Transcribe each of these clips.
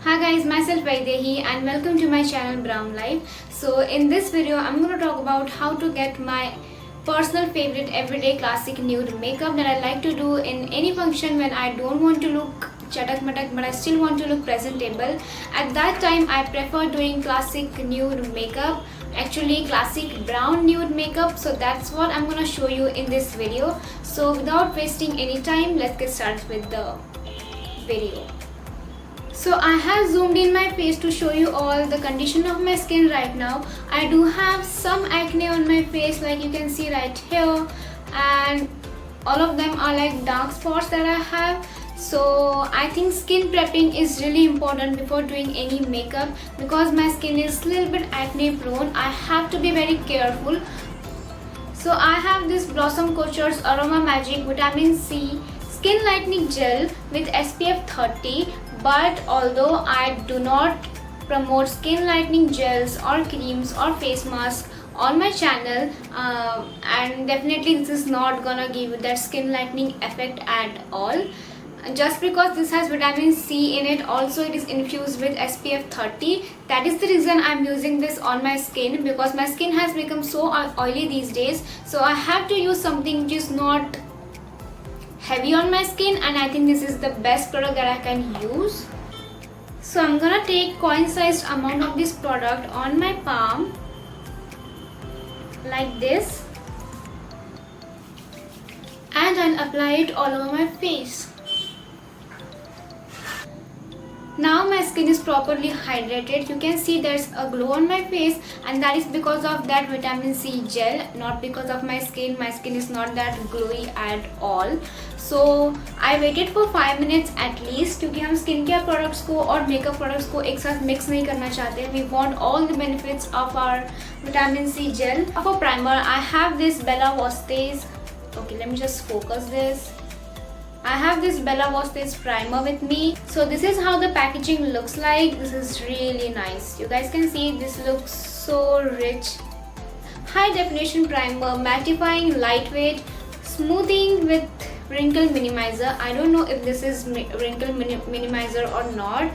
Hi guys, myself Vaidehi and welcome to my channel Brown Life. So in this video I'm going to talk about how to get my personal favorite everyday classic nude makeup that I like to do in any function when I don't want to look chatak matak but I still want to look presentable. At that time I prefer doing classic nude makeup, actually classic brown nude makeup. So that's what I'm going to show you in this video. So without wasting any time, let's get started with the video. So I have zoomed in my face to show you all the condition of my skin right now. I do have some acne on my face, like you can see right here, and all of them are like dark spots that I have. So I think skin prepping is really important before doing any makeup because my skin is a little bit acne prone. I have to be very careful. So I have this Blossom Culture's Aroma Magic Vitamin C Skin Lightening Gel with SPF 30, but although I do not promote skin lightening gels or creams or face masks on my channel, and definitely this is not gonna give you that skin lightening effect at all. Just because this has vitamin C in it, also it is infused with SPF 30. That is the reason I'm using this on my skin, because my skin has become so oily these days. So I have to use something which is not heavy on my skin, and I think this is the best product that I can use. So I'm gonna take coin-sized amount of this product on my palm like this, and I'll apply it all over my face. Now my skin is properly hydrated. You can see there's a glow on my face, and that is because of that vitamin C gel, not because of my skin. My skin is not that glowy at all. So I waited for 5 minutes at least, क्योंकि हम skin care products को और makeup products को एक साथ mix नहीं करना चाहते. We want all the benefits of our vitamin C gel. For primer, I have this Bella Voste's. Okay, let me just focus this. I have this Bella Voste's primer with me. So this is how the packaging looks like. This is really nice. You guys can see this looks so rich. High definition primer, mattifying, lightweight, smoothing with wrinkle minimizer. I don't know if this is wrinkle minimizer or not.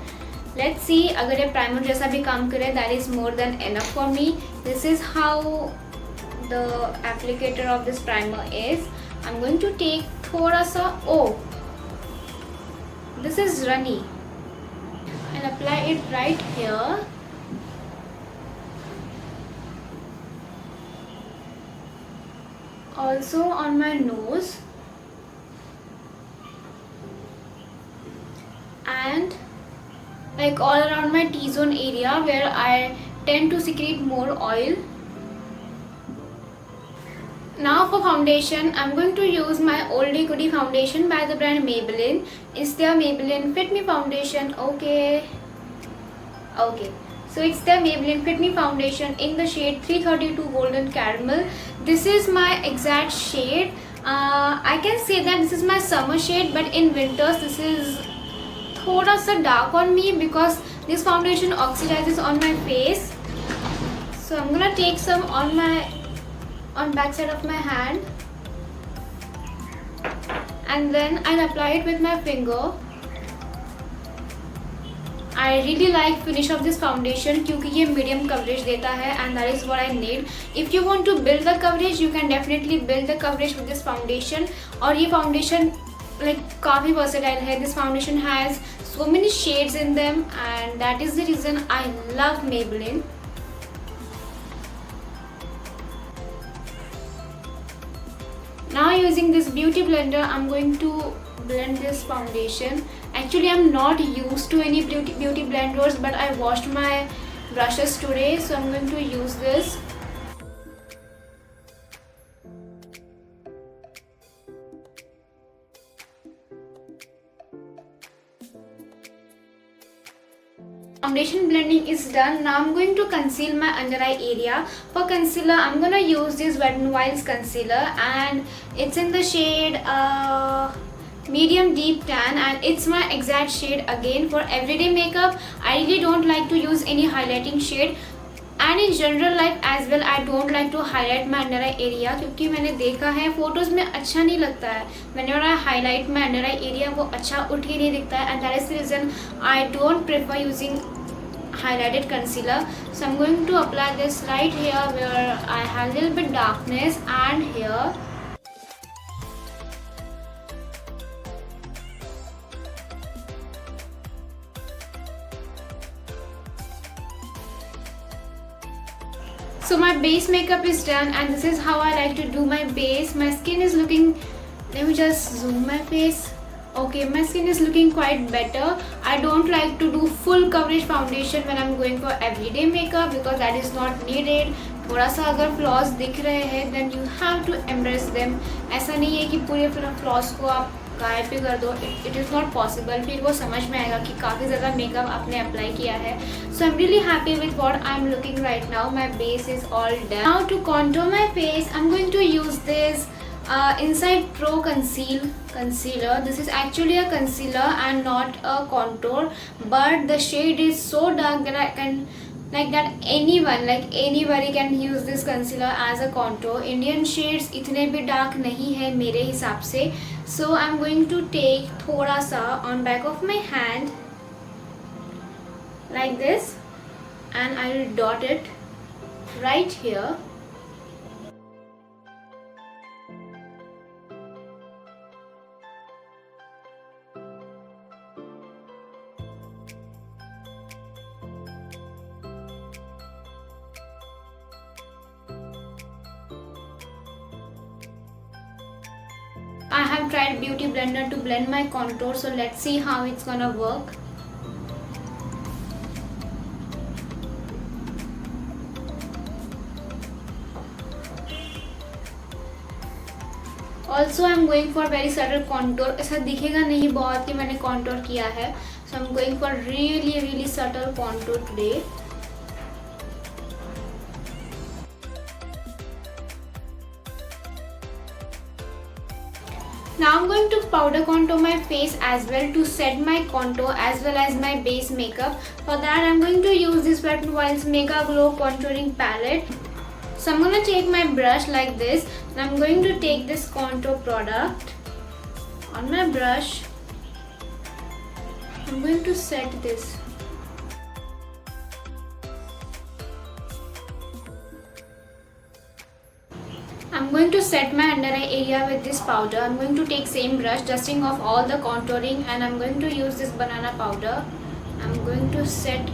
Let's see. अगर ये primer जैसा भी काम करे, that is more than enough for me. This is how the applicator of this primer is. I'm going to take थोड़ा सा, this is runny, and apply it right here. Also on my nose, and like all around my T-zone area where I tend to secrete more oil. Now for foundation, I'm going to use my Oldie Goodie foundation by the brand Maybelline. It's their Maybelline Fit Me foundation. Okay. So it's their Maybelline Fit Me foundation in the shade 332 Golden Caramel. This is my exact shade. I can say that this is my summer shade, but in winters this is thoda sa dark on me because this foundation oxidizes on my face. So I'm gonna take some on back side of my hand, and then I'll apply it with my finger. I really like finish of this foundation क्योंकि ये medium coverage देता है, and that is what I need. If you want to build the coverage, you can definitely build the coverage with this foundation. और ये foundation like काफ़ी versatile है. This foundation has so many shades in them, and that is the reason I love Maybelline. Now using this beauty blender, I'm going to blend this foundation. Actually, I'm not used to any beauty blenders, but I washed my brushes today, so I'm going to use this. Foundation blending is done. Now I'm going to conceal my under eye area. For concealer, I'm gonna use this Wet n Wild's concealer, and it's in the shade medium deep tan, and it's my exact shade again for everyday makeup. I really don't like to use any highlighting shade. And in general life as well I don't like to highlight my under eye area, क्योंकि मैंने देखा है photos में अच्छा नहीं लगता है। मैंने आई highlight my under eye area वो अच्छा उठ के नहीं दिखता है, and that is the reason I don't prefer using highlighted concealer. So I'm going to apply this right here where I have a little bit darkness, and here. So my base makeup is done, and this is how I like to do my base. My skin is looking, let me just zoom my face. Okay, my skin is looking quite better. I don't like to do full coverage foundation when I'm going for everyday makeup because that is not needed. थोड़ा सा अगर flaws दिख रहे हैं then you have to embrace them. ऐसा नहीं है कि पूरे फ्लॉज को आप गायब भी कर दो, इट इज़ नॉट पॉसिबल. फिर वो समझ में आएगा कि काफ़ी ज़्यादा मेकअप आपने अप्लाई किया है. So I am really happy with what I am looking right now. My base is all done. Now to contour my face I am going to use this Inside Pro concealer. This is actually a concealer and not a contour, but the shade is so dark that I can anybody can use this concealer as a contour. Indian shades इतने भी dark नहीं है मेरे हिसाब से. So I'm going to take थोड़ा सा on back of my hand like this, and I will dot it right here. I have tried beauty blender to blend my contour, so let's see how it's gonna work. Also I'm going for very subtle contour. ऐसा दिखेगा नहीं बहुत कि मैंने contour किया है. So I'm going for really subtle contour today. Now I'm going to powder contour my face as well to set my contour as well as my base makeup. For that I'm going to use this Wet n Wild's Mega Glow contouring palette. So I'm going to take my brush like this, and I'm going to take this contour product on my brush. I'm going to set this. I'm going to set my under eye area with this powder. I'm going to take same brush, dusting off all the contouring, and I'm going to use this banana powder. I'm going to set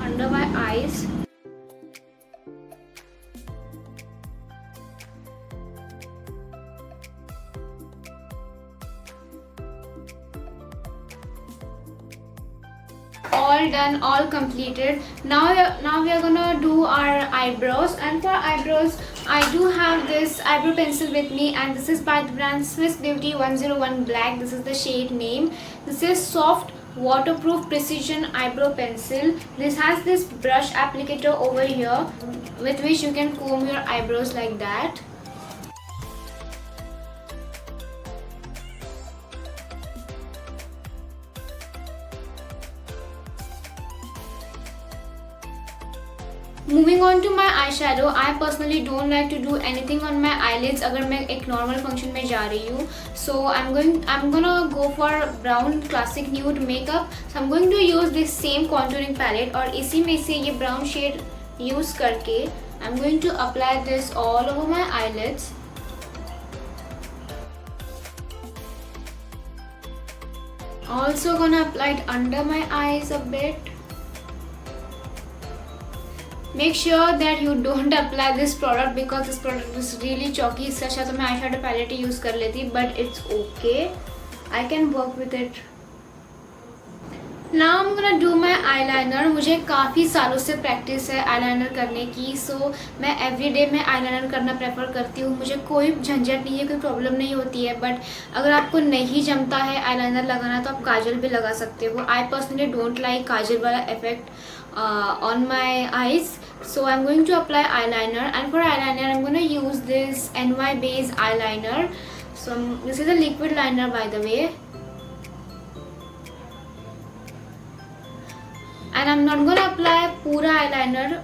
under my eyes. All done, all completed. Now we are gonna do our eyebrows, and for eyebrows I do have this eyebrow pencil with me, and this is by the brand Swiss Beauty 101 Black. This is the shade name. This is soft waterproof precision eyebrow pencil. This has this brush applicator over here with which you can comb your eyebrows like that. Moving on to my eyeshadow, I personally don't like to do anything on my eyelids अगर मैं एक normal function में जा रही हूँ. So I'm gonna go for brown classic nude makeup. So I'm going to use this same contouring palette, और इसी में से ये brown shade use करके I'm going to apply this all over my eyelids. Also gonna apply it under my eyes a bit. Make sure that you don't apply this product because this product is really chalky. इससे अच्छा तो मैं eye shadow palette ही use कर लेती, but it's okay. I can work with it. Now I'm gonna do my eyeliner. मुझे काफ़ी सालों से प्रैक्टिस है eyeliner करने की, so मैं everyday में eyeliner करना प्रेफर करती हूँ. मुझे कोई झंझट नहीं है, कोई प्रॉब्लम नहीं होती है. बट अगर आपको नहीं जमता है eyeliner लगाना तो आप काजल भी लगा सकते हो. I personally don't like काजल वाला effect on my eyes. So I'm going to apply eyeliner, and for eyeliner I'm going to use this NY Base eyeliner. So this is a liquid liner by the way, and I'm not going to apply pura eyeliner.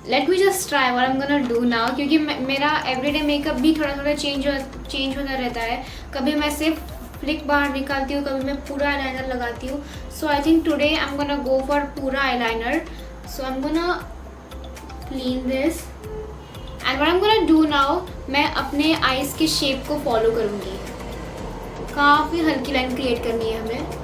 Let me just try what I am gonna do now, क्योंकि मेरा everyday makeup भी थोड़ा थोड़ा change होता रहता है. कभी मैं सिर्फ फ्लिक बाहर निकालती हूँ, कभी मैं पूरा आईलाइनर लगाती हूँ. So I think today I am gonna go for पूरा eyeliner. So I am gonna clean this and what I am gonna do now, मैं अपने आईज के शेप को फॉलो करूँगी. काफ़ी हल्की लाइन क्रिएट करनी है हमें.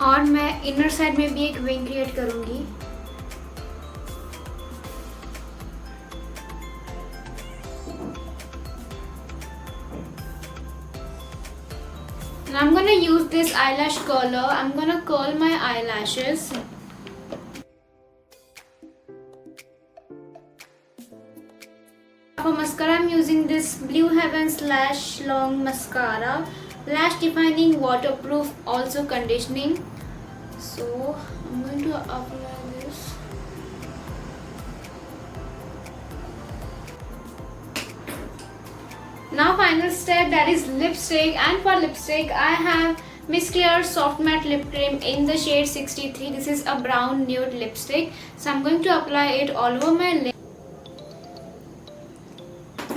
और मैं इनर साइड में भी एक विंग क्रिएट करूंगी. And I'm gonna use this eyelash curler. I'm gonna curl my eyelashes. For mascara, I'm using this Blue Heaven Lash Long Mascara. Lash defining, waterproof, also conditioning. So I'm going to apply this. Now final step, that is lipstick, and for lipstick I have Miss Claire Soft Matte Lip Cream in the shade 63. This is a brown nude lipstick, so I'm going to apply it all over my lip.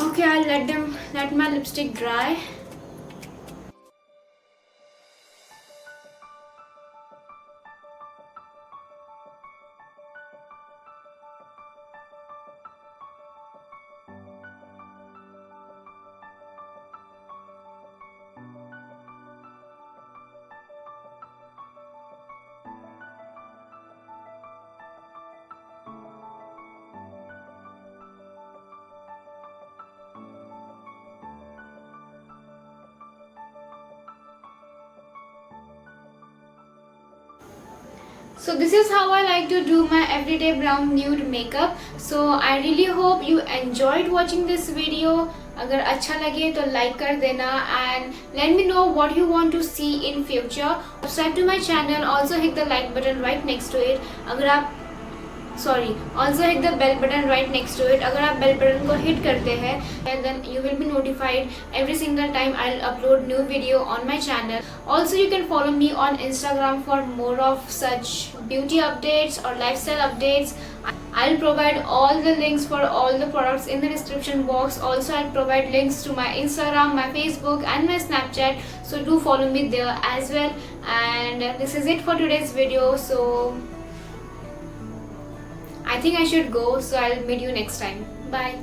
Okay, I'll let my lipstick dry. So this is how I like to do my everyday brown nude makeup. So I really hope you enjoyed watching this video. अगर अच्छा लगे तो like कर देना and let me know what you want to see in future. Subscribe to my channel. Also hit the like button right next to it. अगर आप also hit the bell button right next to it. अगर आप bell button को hit करते हैं then you will be notified every single time I'll upload new video on my channel. Also you can follow me on Instagram for more of such beauty updates or lifestyle updates. I'll provide all the links for all the products in the description box. Also I'll provide links to my Instagram, my Facebook and my Snapchat, so do follow me there as well. And this is it for today's video. So I think I should go, so I'll meet you next time. Bye.